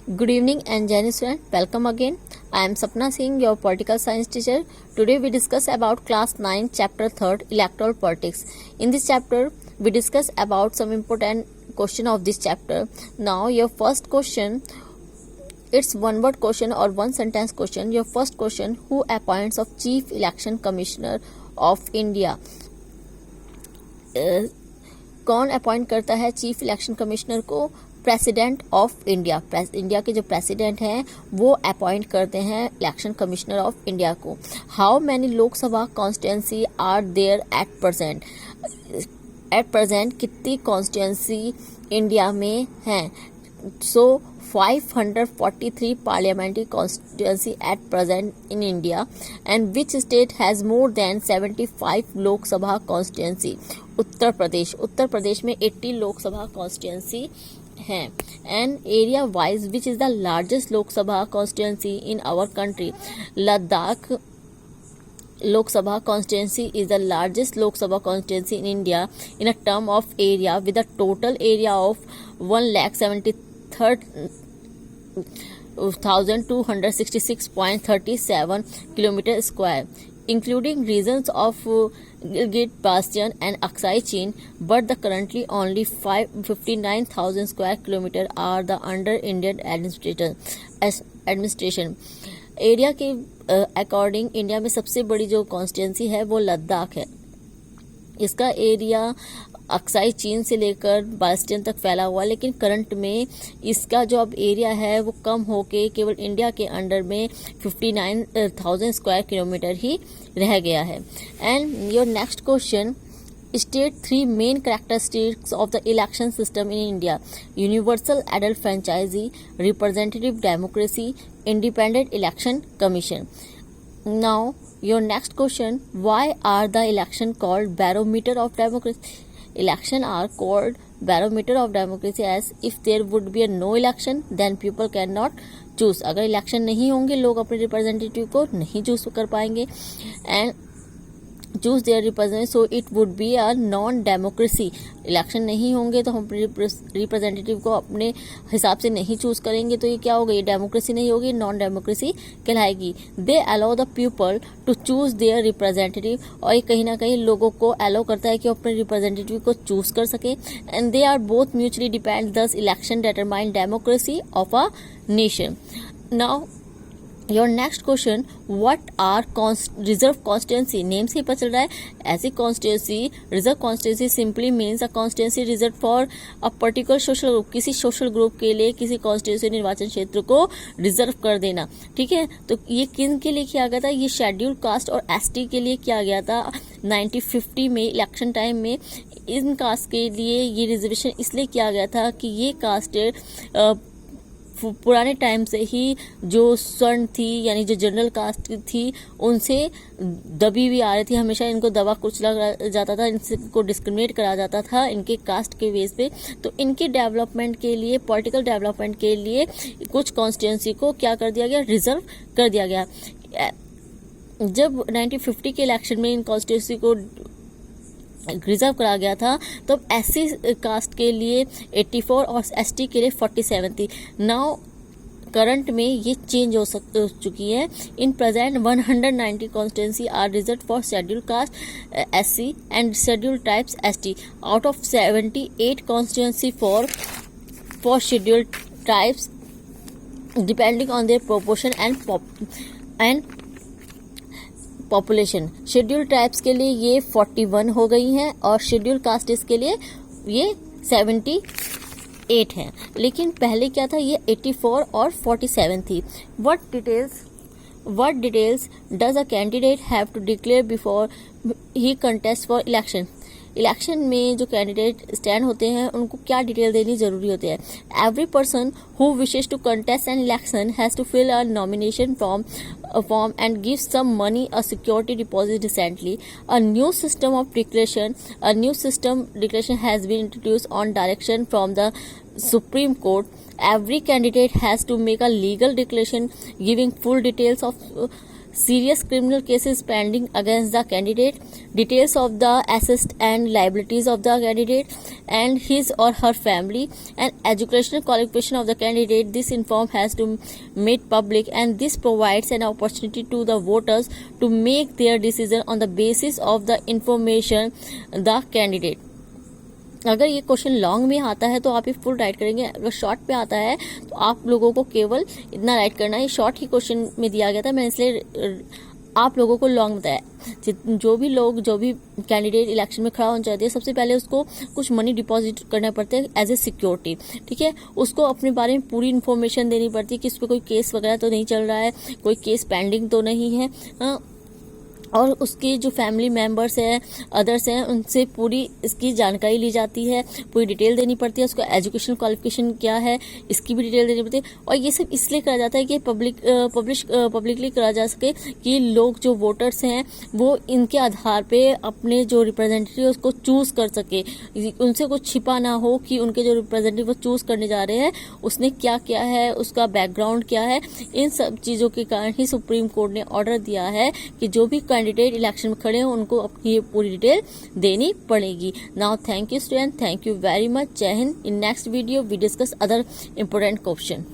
Good evening and Janice student, welcome again. I am Sapna Singh, your political science teacher. Today we discuss about class 9 chapter 3 electoral politics. In this chapter we discuss about some important question of this chapter. Now your first question, it's one word question or one sentence question. Your first question, who appoints of Chief Election Commissioner of India? कौन appoint करता है chief election commissioner को? President of India, India के जो president हैं वो appoint करते हैं इलेक्शन कमिश्नर ऑफ इंडिया को. How many Lok Sabha constituency are there at present? At present कितनी कॉन्स्टिट्यूंसी इंडिया में हैं? सो 543 parliamentary constituency at present in India, and which state has more than 75 Lok Sabha constituency? Uttar Pradesh. Uttar Pradesh में 80 Lok Sabha constituency हैं. And area wise, which is the largest Lok Sabha constituency in our country? Ladakh Lok Sabha constituency is the largest Lok Sabha constituency in India in a term of area, with a total area of 1,73,266.37 km square, including regions of Gilgit, Bastion and Aksai Chin, but the currently only 59,000 square kilometer are the under Indian administration. Area के according India में सबसे बड़ी जो constituency है वो लद्दाख है. इसका area Aksai चीन से लेकर बास्टियन तक फैला हुआ, लेकिन करंट में इसका जो अब एरिया है वो कम होके केवल इंडिया के अंडर में 59,000 स्क्वायर किलोमीटर ही रह गया है. And your next question, state 3 main characteristics of the election system in India: universal adult franchise, representative democracy, independent election commission. Now your next question, why are the election called barometer of democracy? Election are called barometer of democracy as if there would be a no election then people cannot choose. अगर election नहीं होंगे लोग अपने representative को नहीं choose कर पाएंगे and choose their representative, so it would be a non democracy. Election नहीं होंगे तो हम रिप्रेजेंटेटिव को अपने हिसाब से नहीं चूज करेंगे तो ये क्या होगा? ये डेमोक्रेसी नहीं होगी, नॉन डेमोक्रेसी कहलाएगी. They allow the people to choose their representative, और ये कहीं ना कहीं लोगों को अलाउ करता है कि अपने रिप्रेजेंटेटिव को चूज कर सके. And they are both mutually depend, thus election determine democracy of a nation. Now your next question, what are reserve constituency? Name से ही पता चल रहा है ऐसी constituency. Reserve constituency simply means a constituency reserve for a particular social group. किसी social group के लिए किसी कॉन्स्टिट्यूंसी निर्वाचन क्षेत्र को रिजर्व कर देना. ठीक है, तो ये किन के लिए किया गया था? ये शेड्यूल कास्ट और एसटी के लिए किया गया था 1950 में इलेक्शन टाइम में. इन कास्ट के लिए ये रिजर्वेशन इसलिए किया गया था कि ये कास्ट पुराने टाइम से ही जो स्वर्ण थी यानी जो जनरल कास्ट थी उनसे दबी हुई आ रही थी. हमेशा इनको दबा कुचला जाता था, इनको डिस्क्रिमिनेट करा जाता था इनके कास्ट के बेस पे. तो इनके डेवलपमेंट के लिए, पॉलिटिकल डेवलपमेंट के लिए कुछ कॉन्स्टिट्यूंसी को क्या कर दिया गया? रिजर्व कर दिया गया. जब 1950 के इलेक्शन में इन कॉन्स्टिट्यूंसी को रिजर्व करा गया था तो एससी कास्ट के लिए 84 और एसटी के लिए 47 थी. नाउ करंट में ये चेंज हो चुकी है. In present 190 constituency are reserve for schedule caste SC and schedule tribes ST, out of 78 constituency for schedule tribes depending on their proportion and population. Schedule tribes के लिए ये 41 हो गई हैं और शेड्यूल कास्टिस के लिए ये 78 हैं. लेकिन पहले क्या था? ये 84 और 47 थी. What details does a candidate have to declare before he contests for election? Election में जो कैंडिडेट स्टैंड होते हैं उनको क्या डिटेल देनी जरूरी होती है? Every person who wishes to contest an election has to fill a nomination form and give some money a security deposit recently. A new system declaration has been introduced on direction from the Supreme Court. Every candidate has to make a legal declaration giving full details of serious criminal cases pending against the candidate, details of the assets and liabilities of the candidate and his or her family, and educational qualification of the candidate. This inform has to made public, and this provides an opportunity to the voters to make their decision on the basis of the information the candidate. अगर ये question long में आता है तो आप ये full right करेंगे, अगर शॉर्ट पे आता है तो आप लोगों को केवल इतना राइट करना है। शॉर्ट ही क्वेश्चन में दिया गया था, मैंने इसलिए आप लोगों को लॉन्ग बताया। जो भी कैंडिडेट इलेक्शन में खड़ा होना चाहते हैं, सबसे पहले उसको कुछ मनी डिपॉजिट करना पड़ता है एज ए सिक्योरिटी, ठीक है। उसको अपने बारे में पूरी इन्फॉर्मेशन देनी पड़ती है कि इस पर कोई केस वगैरह तो नहीं चल रहा है, कोई केस पेंडिंग तो नहीं है, और उसके जो फैमिली मेंबर्स हैं, अदर्स हैं, उनसे पूरी इसकी जानकारी ली जाती है, पूरी डिटेल देनी पड़ती है। उसका एजुकेशन क्वालिफिकेशन क्या है, इसकी भी डिटेल देनी पड़ती है। और ये सब इसलिए करा जाता है कि पब्लिकली करा जा सके कि लोग जो वोटर्स हैं वो इनके आधार पे अपने जो रिप्रेजेंटेटिव उसको चूज कर सके, उनसे कुछ छिपा ना हो कि उनके जो रिप्रेजेंटेटिव वो चूज करने जा रहे हैं उसने क्या किया है, उसका बैकग्राउंड क्या है। इन सब चीज़ों के कारण ही सुप्रीम कोर्ट ने ऑर्डर दिया है कि जो भी कैंडिडेट इलेक्शन में खड़े हैं उनको अपनी पूरी डिटेल देनी पड़ेगी। Now thank you student, thank you very much. जय हिंद। In next video we discuss other important question.